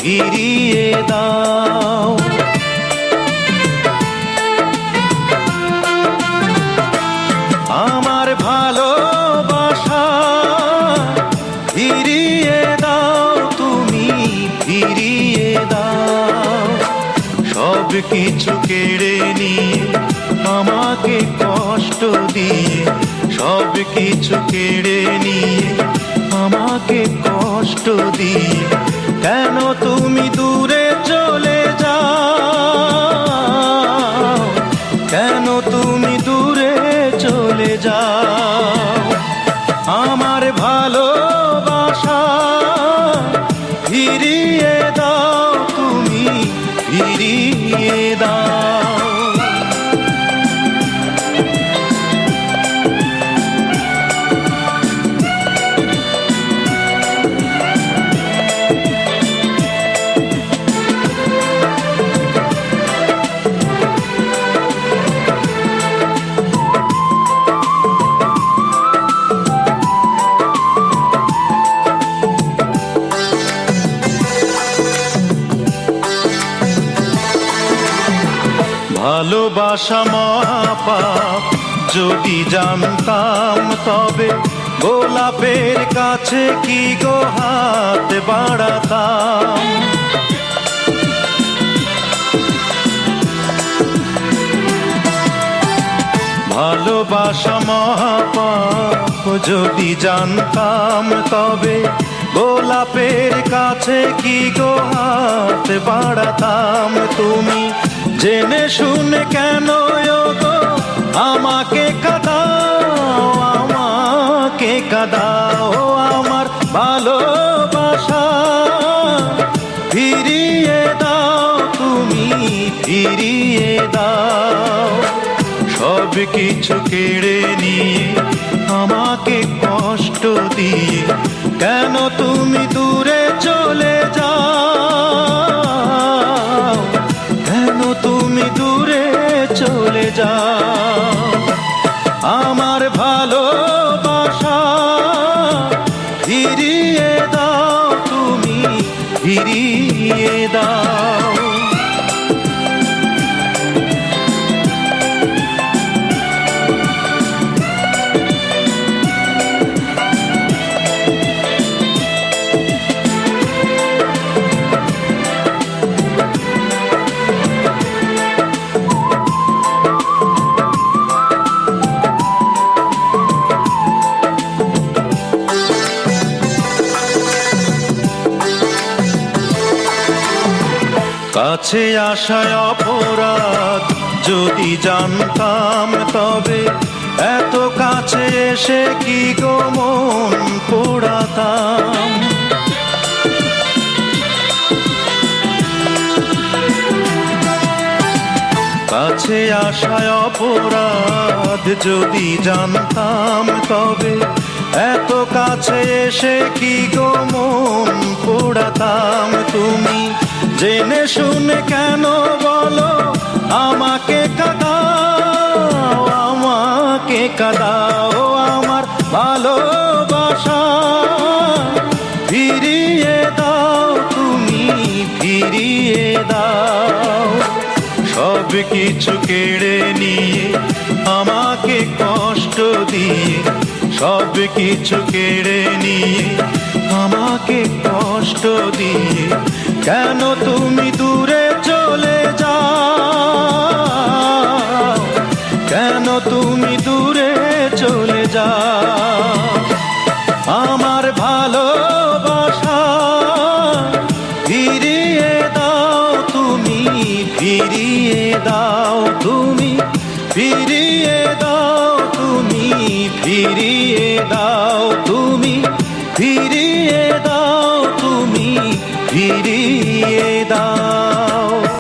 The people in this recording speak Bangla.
ফিরিয়ে দাও। আমার ভালোবাসা ফিরিয়ে দাও, তুমি ফিরিয়ে দাও। সব কিছু কেড়ে নিয়ে আমাকে কষ্ট দিয়ে, সব কিছু কেড়ে নিয়ে আমাকে কষ্ট দিয়ে, কেন তুমি দূরে চলে যাও, কেন তুমি দূরে চলে যাও। আমার ভালোবাসা ফিরিয়ে দাও, তুমি ফিরিয়ে দাও। ভালোবাসা মহাপাপ, যদি জানতাম তবে গোলাপের কাছে কি গো হাত বাড়াতাম। ভালোবাসা মহাপাপ, যদি জানতাম তবে গোলাপের কাছে কি গো হাত বাড়াতাম। তুমি জেনে শুনে কেন গো আমাকে কাঁদাও, আমাকে কাঁদাও। আমার ভালোবাসা ফিরিয়ে দাও, তুমি ফিরিয়ে দাও। সব কিছু কেড়ে নিয়ে আমাকে কষ্ট দিয়ে, কেন তুমি দূরে চলে যাও, কেন তুমি দূরে চলে যাও। আমার ভালোবাসা ফিরিয়ে দাও, তুমি ফিরিয়ে দাও। কাছে আসায় অপরাধ, যদি জানতাম তবে এত কাছে এসে কি গো মন পোড়াতাম। কাছে আসায় অপরাধ, যদি জানতাম তবে এত কাছে এসে কি গো মন পোড়াতাম। তুমি জেনে শুনে কেন বলো আমাকে কাঁদাও, আমাকে কাঁদাও। আমার ভালোবাসা ফিরিয়ে দাও, তুমি ফিরিয়ে দাও। সব কিছু কেড়ে নিয়ে আমাকে কষ্ট দিয়ে, সব কিছু কেড়ে নিয়ে আমাকে কষ্ট দিয়ে, কেন তুমি দূরে চলে যাও, কেন তুমি দূরে চলে যাও। আমার ভালোবাসা ফিরিয়ে দাও, তুমি ফিরিয়ে দাও, তুমি ফিরিয়ে দাও, তুমি ফিরিয়ে দাও, তুমি ফিরিয়ে